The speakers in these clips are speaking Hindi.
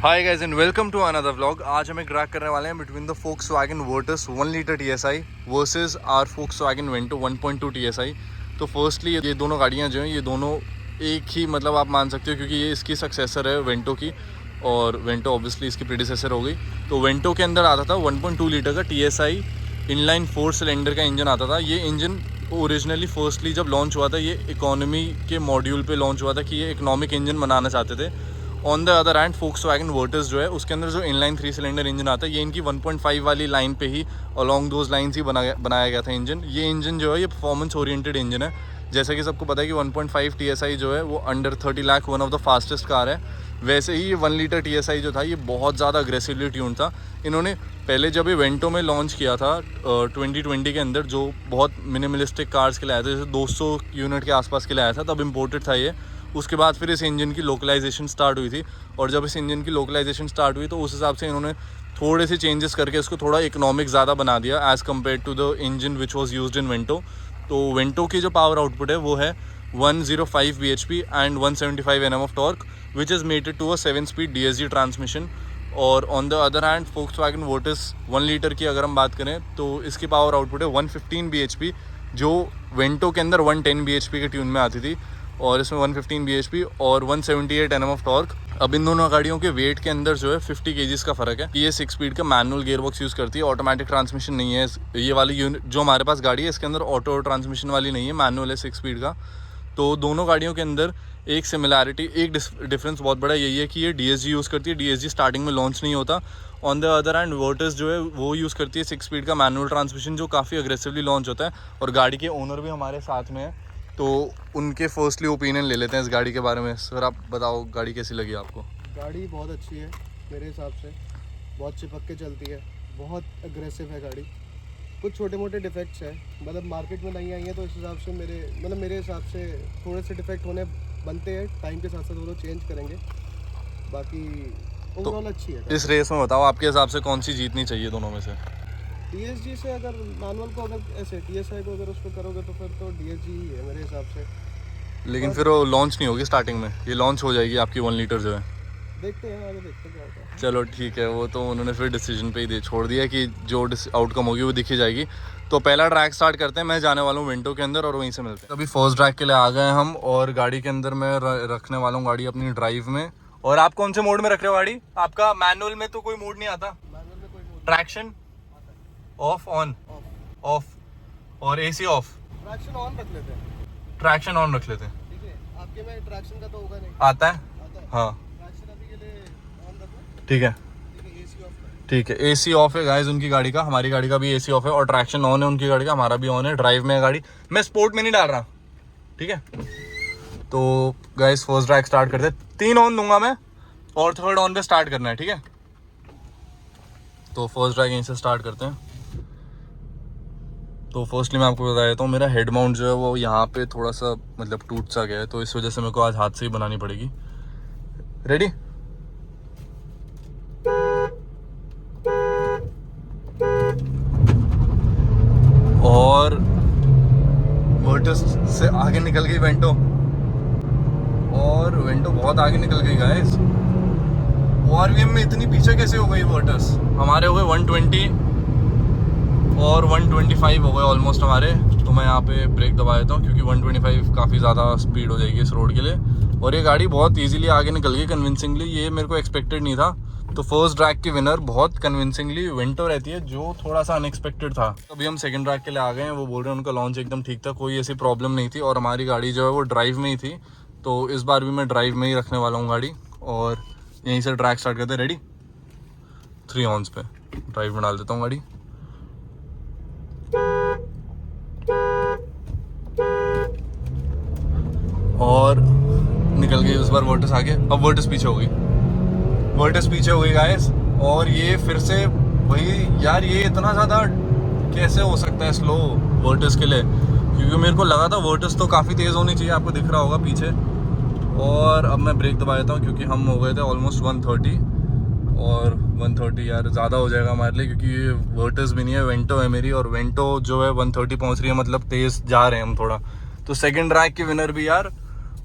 Hi guys and welcome to another vlog. आज हम एक ड्रैग करने वाले हैं between the Volkswagen Virtus 1 litre TSI versus our Volkswagen Vento 1.2 TSI। तो फर्स्टली ये दोनों गाड़ियां जो हैं ये दोनों एक ही मतलब आप मान सकते हो, क्योंकि ये इसकी सक्सेसर है वेंटो की और वेंटो ऑब्वियसली इसकी प्रीडिसेसर हो गई। तो वेंटो के अंदर आता था 1.2 लीटर का TSI इनलाइन 4 सिलेंडर का इंजन आता था। ये इंजन ओरिजिनली फर्स्टली जब लॉन्च हुआ था ये इकोनॉमी के मॉड्यूल पे लॉन्च हुआ था कि ये इकोनॉमिक इंजन बनाना चाहते थे। On the other hand Volkswagen Virtus जो है उसके अंदर जो इनलाइन 3 सिलेंडर इंजन आता है ये इनकी 1.5 वाली लाइन पे ही अलॉन्ग दोज लाइन्स ही बनाया गया था इंजन। ये इंजन जो है ये परफॉर्मेंस ओरिएंटेड इंजन है। जैसे कि सबको पता है कि 1.5 TSI जो है वो under 30 lakh one of the fastest car है। वैसे ही ये 1 लीटर TSI जो था ये बहुत ज़्यादा अग्रेसिवली ट्यून था। इन्होंने पहले जब ये वेंटो में लॉन्च किया था 2020 के अंदर, जो बहुत मिनिमलिस्टिक कार्स के लिए आया था, जैसे 200 यूनिट के आसपास के लिए आया था, तब इम्पोर्टेड था ये। उसके बाद फिर इस इंजन की लोकलाइजेशन स्टार्ट हुई थी और जब इस इंजन की लोकलाइजेशन स्टार्ट हुई तो उस हिसाब से इन्होंने थोड़े से चेंजेस करके इसको थोड़ा इकोनॉमिक ज़्यादा बना दिया as compare to the engine which was used in Vento. तो वेंटो की जो पावर आउटपुट है वो है 105 bhp and 175 Nm of torque which is mated to a 7-speed DSG transmission. और on the other hand Volkswagen Virtus 1 litre की अगर हम बात करें तो इसकी पावर आउटपुट है 115 bhp, जो वेंटो के अंदर 110 bhp के ट्यून में आती थी और इसमें 115 bhp और 178 Nm ऑफ टॉर्क। अब इन दोनों गाड़ियों के वेट के अंदर जो है 50 kgs का फ़र्क है। ये 6 स्पीड का मैनुअल गियरबॉक्स यूज़ करती है, ऑटोमेटिक ट्रांसमिशन नहीं है। ये वाली यूनिट जो हमारे पास गाड़ी है इसके अंदर ऑटो ट्रांसमिशन वाली नहीं है, मैनुअल है 6 स्पीड का। तो दोनों गाड़ियों के अंदर एक सिमिलैरिटी, एक डिफरेंस बहुत बड़ा यही है कि ये DSG यूज़ करती है। DSG स्टार्टिंग में लॉन्च नहीं होता। On the other hand Virtus जो है वो यूज़ करती है 6 स्पीड का मैनुअल ट्रांसमिशन, जो काफ़ी अग्रेसिवली लॉन्च होता है। और गाड़ी के ओनर भी हमारे साथ में है तो उनके फर्स्टली ओपिनियन ले लेते हैं इस गाड़ी के बारे में। सर आप बताओ गाड़ी कैसी लगी आपको? गाड़ी बहुत अच्छी है मेरे हिसाब से, बहुत चिपक के चलती है, बहुत अग्रेसिव है गाड़ी। कुछ छोटे मोटे डिफेक्ट्स हैं, मतलब मार्केट में नहीं आई हैं तो इस हिसाब से मेरे हिसाब से थोड़े से डिफेक्ट होने बनते हैं, टाइम के साथ साथ वो लोग चेंज करेंगे। बाकी ओवरऑल अच्छी है। इस रेस में बताओ आपके हिसाब से कौन सी जीतनी चाहिए दोनों में से? DSG से अगर मैनुअल को अगर ऐसे TSI को अगर उसको करोगे तो फिर तो DSG ही है मेरे हिसाब से। लेकिन फिर वो लॉन्च नहीं होगी स्टार्टिंग में, ये लॉन्च हो जाएगी आपकी 1 लीटर जो है। देखते हैं आगे, देखते हैं क्या होता है। चलो ठीक है, वो तो उन्होंने फिर डिसीजन पे ही छोड़ दिया कि जो आउटकम होगी वो दिखी जाएगी। तो पहला ट्रैक स्टार्ट करते हैं। मैं जाने वाला हूँ वेंटो के अंदर और वहीं से मिलते हैं। अभी फर्स्ट ट्रैक के लिए आ गए हम और गाड़ी के अंदर मैं रखने वाला हूँ गाड़ी अपनी ड्राइव में। और आप कौन से मोड में रख रहे हो गाड़ी? आपका मैनुअल में तो कोई मोड नहीं आता? मैनुअल में कोई mode traction of, on, of और AC ऑफ। ट्रैक्शन ऑन रख लेते हैं। ट्रैक्शन ऑन रख लेते हैं, ठीक है। आपके में ट्रैक्शन का तो होगा नहीं? आता है? आता है। हाँ ट्रैक्शन अभी के लिए ऑन रखना। ठीक है, AC ऑफ कर। ठीक है। AC ऑफ है गाइस उनकी गाड़ी का, हमारी गाड़ी का भी AC ऑफ है और ट्रैक्शन ऑन है उनकी गाड़ी का, हमारा भी ऑन है। ड्राइव में है गाड़ी, मैं स्पोर्ट में नहीं डाल रहा, ठीक है। तो गाइस फर्स्ट ट्रैक स्टार्ट करते हैं। 3 ऑन दूंगा मैं और थर्ड ऑन पे स्टार्ट करना है, ठीक है। तो फर्स्ट ट्रैक यहीं से स्टार्ट करते हैं। तो फर्स्टली मैं आपको बता देता हूँ, मेरा हेड माउंट जो है वो यहाँ पे थोड़ा सा मतलब टूट सा गया है, तो इस वजह से मेरे को आज हाथ से ही बनानी पड़ेगी। रेडी? और वर्टस से आगे निकल गई वेंटो, और वेंटो बहुत आगे निकल गई गाइस। ORVM में इतनी पीछे कैसे हो गई वर्टस? हमारे हो गए 120 और 125 हो गए ऑलमोस्ट हमारे। तो मैं यहाँ पे ब्रेक दबा देता हूँ क्योंकि 125 काफ़ी ज़्यादा स्पीड हो जाएगी इस रोड के लिए। और ये गाड़ी बहुत इजीली आगे निकल गई कन्विंसिंगली, ये मेरे को एक्सपेक्टेड नहीं था। तो फर्स्ट ड्रैग की विनर बहुत कन्विंसिंगली वेंटो रहती है, जो थोड़ा सा अनएक्सपेक्टेड था। अभी हम सेकंड ड्रैग के लिए आ गए हैं। वो बोल रहे हैं उनका लॉन्च एकदम ठीक था, कोई ऐसी प्रॉब्लम नहीं थी और हमारी गाड़ी जो है वो ड्राइव में ही थी। तो इस बार भी मैं ड्राइव में ही रखने वाला हूँ गाड़ी और यहीं से ट्रैक स्टार्ट करते हैं। रेडी? 3 ऑन्स पे ड्राइव में डाल देता हूँ गाड़ी। और निकल गई उस बार वर्टस आगे, अब वर्टस पीछे हो गई, वर्टस पीछे हो गई गाइस। और ये फिर से वही यार, ये इतना ज़्यादा कैसे हो सकता है स्लो वर्टस के लिए? क्योंकि मेरे को लगा था वर्टस तो काफ़ी तेज़ होनी चाहिए, आपको दिख रहा होगा पीछे। और अब मैं ब्रेक दबा देता हूँ क्योंकि हम हो गए थे ऑलमोस्ट 130 और 130 यार ज़्यादा हो जाएगा हमारे लिए, क्योंकि ये वर्टस भी नहीं है, वेंटो है मेरी। और वेंटो जो है 130 पहुँच रही है, मतलब तेज़ जा रहे हैं हम थोड़ा। तो सेकंड ट्रैक की विनर भी यार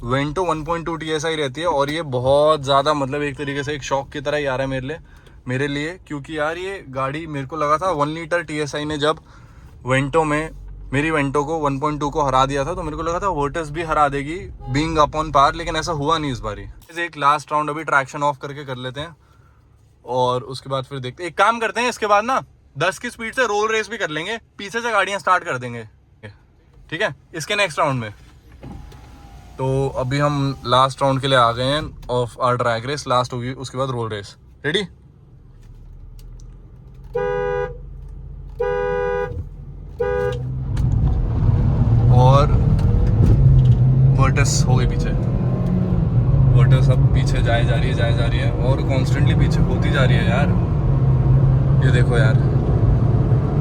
वेंटो 1.2 TSI रहती है और ये बहुत ज़्यादा मतलब एक तरीके से एक शॉक की तरह ही आ रहा है मेरे लिए क्योंकि यार ये गाड़ी मेरे को लगा था 1 लीटर TSI ने जब वेंटो में मेरी वेंटो को 1.2 को हरा दिया था तो मेरे को लगा था वर्टस भी हरा देगी बीइंग अपॉन पार, लेकिन ऐसा हुआ नहीं इस बारी। एक लास्ट राउंड अभी ट्रैक्शन ऑफ करके कर लेते हैं और उसके बाद फिर देखते हैं। एक काम करते हैं, इसके बाद ना 10 की स्पीड से रोल रेस भी कर लेंगे, पीछे से गाड़ियां स्टार्ट कर देंगे, ठीक है, इसके नेक्स्ट राउंड में। तो अभी हम लास्ट राउंड के लिए आ गए हैं of our drag race, last होगी उसके बाद रोल रेस। रेडी? और वर्टस हो गई पीछे, वर्टस अब पीछे जाए जा रही है और कॉन्स्टेंटली पीछे होती जा रही है यार। ये देखो यार,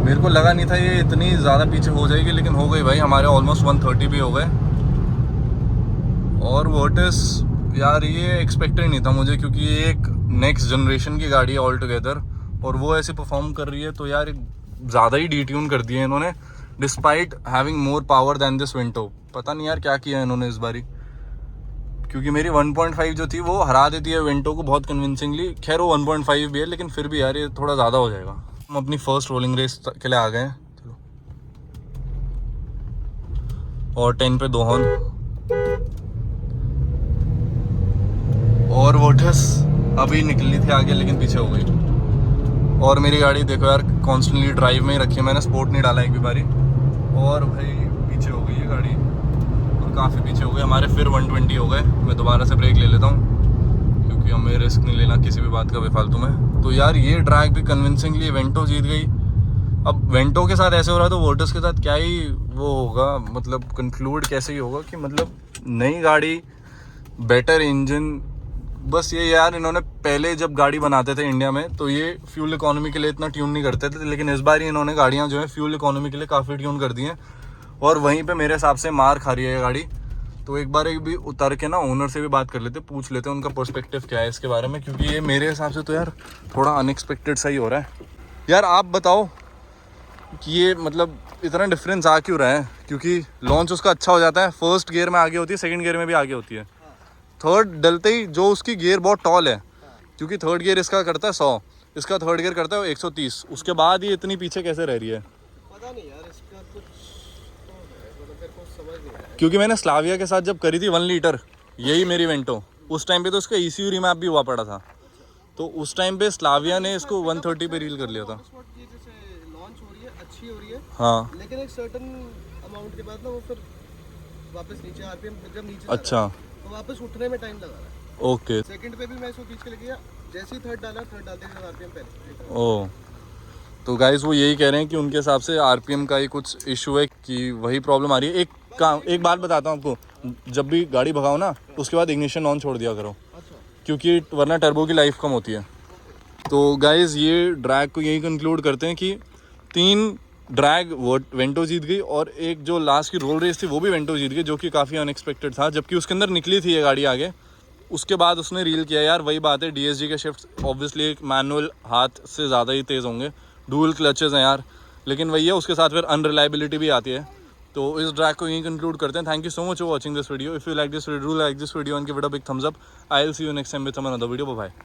मेरे को लगा नहीं था ये इतनी ज़्यादा पीछे हो जाएगी, लेकिन हो गई भाई। हमारे ऑलमोस्ट 130 भी हो गए। और वर्टस यार ये एक्सपेक्टेड नहीं था मुझे, क्योंकि ये एक नेक्स्ट जनरेशन की गाड़ी है ऑल टुगेदर और वो ऐसे परफॉर्म कर रही है तो यार ज़्यादा ही डिट्यून कर दिया है इन्होंने, despite having more power than this Vento. पता नहीं यार क्या किया है इन्होंने इस बारी, क्योंकि मेरी 1.5 जो थी वो हरा देती है विंटो को बहुत कन्विंसिंगली। खैर वो 1.5 भी है, लेकिन फिर भी यार ये थोड़ा ज़्यादा हो जाएगा। हम अपनी फर्स्ट रोलिंग रेस के लिए आ गए हैं। चलो, और 10 पे 2 हॉर्न और वर्टस अभी निकली थी आगे, लेकिन पीछे हो गई। और मेरी गाड़ी देखो यार कॉन्स्टेंटली ड्राइव में ही रखी है मैंने, स्पोर्ट नहीं डाला एक भी बारी। और भाई पीछे हो गई है गाड़ी और काफ़ी पीछे हो गए हमारे। फिर 120 हो गए। मैं दोबारा से ब्रेक ले लेता हूँ क्योंकि हमें रिस्क नहीं लेना किसी भी बात का बेफालतू में। तो यार ये ड्रैग भी कन्विंसिंगली वेंटो जीत गई। अब वेंटो के साथ ऐसे हो रहा है तो वर्टस के साथ क्या ही वो होगा, मतलब कंक्लूड कैसे ही होगा कि मतलब नई गाड़ी, बेटर इंजन। बस ये यार इन्होंने पहले जब गाड़ी बनाते थे इंडिया में तो ये फ्यूल इकोनॉमी के लिए इतना ट्यून नहीं करते थे, लेकिन इस बार ही इन्होंने गाड़ियाँ जो है फ्यूल इकोनॉमी के लिए काफ़ी ट्यून कर दी हैं और वहीं पे मेरे हिसाब से मार खा रही है ये गाड़ी। तो एक बार एक भी उतर के ना ओनर से भी बात कर लेते, पूछ लेते उनका पर्सपेक्टिव क्या है इसके बारे में, क्योंकि ये मेरे हिसाब से तो यार थोड़ा अनएक्सपेक्टेड सा ही हो रहा है। यार आप बताओ कि ये मतलब इतना डिफरेंस आ क्यों रहा है? क्योंकि लॉन्च उसका अच्छा हो जाता है, फर्स्ट गियर में आगे होती है, सेकंड गियर में भी आगे होती है, थर्ड डलते ही जो उसकी गियर बहुत टॉल है, क्योंकि थर्ड गियर इसका करता है 100, इसका थर्ड गियर करता है 130। उसके बाद ये इतनी पीछे कैसे रह रही है? पता नहीं यार, इसका कुछ तो है, मतलब मेरे को समझ नहीं आया। क्योंकि मैंने स्लाविया के साथ जब करी थी 1 लीटर, यही मेरी वेंटो, उस टाइम पे तो उसका ECU रिमैप भी हुआ पड़ा था, तो उस टाइम पे स्लाविया ने इसको 130 पे रील कर लिया था। ये जैसे लॉन्च हो रही है, अच्छी हो रही है, हाँ, लेकिन एक सर्टेन अमाउंट के बाद ना वो फिर वापस नीचे आरपीएम जब नीचे अच्छा, तो वापस उठने में टाइम लगा रहा है। ओके, सेकंड पे भी मैं इसको खींच के लेके गया, जैसे ही थर्ड डालते हैं आरपीएम पहले। ओ, तो गाइस वो यही कह रहे हैं कि उनके हिसाब से आरपीएम का ही कुछ इशू है, कि वही प्रॉब्लम आ रही है। एक बात बताता हूँ आपको, जब भी गाड़ी भगाओ ना उसके बाद इग्निशन ऑन छोड़ दिया करो, क्योंकि वरना टर्बो की लाइफ कम होती है। तो गाइस ये ड्रैग को यही कंक्लूड करते हैं कि 3 ड्रैग वेंटो जीत गई और एक जो लास्ट की रोल रेस थी वो भी वेंटो जीत गई, जो कि काफ़ी अनएक्सपेक्टेड था, जबकि उसके अंदर निकली थी ये गाड़ी आगे। उसके बाद उसने रील किया यार, वही बात है, DSG के शिफ्ट ऑब्वियसली एक मैनुअल हाथ से ज़्यादा ही तेज़ होंगे, डुअल क्लचेस हैं यार, लेकिन वही है, उसके साथ फिर अनरिलायबिलिटी भी आती है। तो इस ड्रैग को यही कंक्लूड करते हैं। Thank you so much for watching this video. If you like this video, like this video and give it a big thumbs up. I will see you next time with some another video. Bye bye.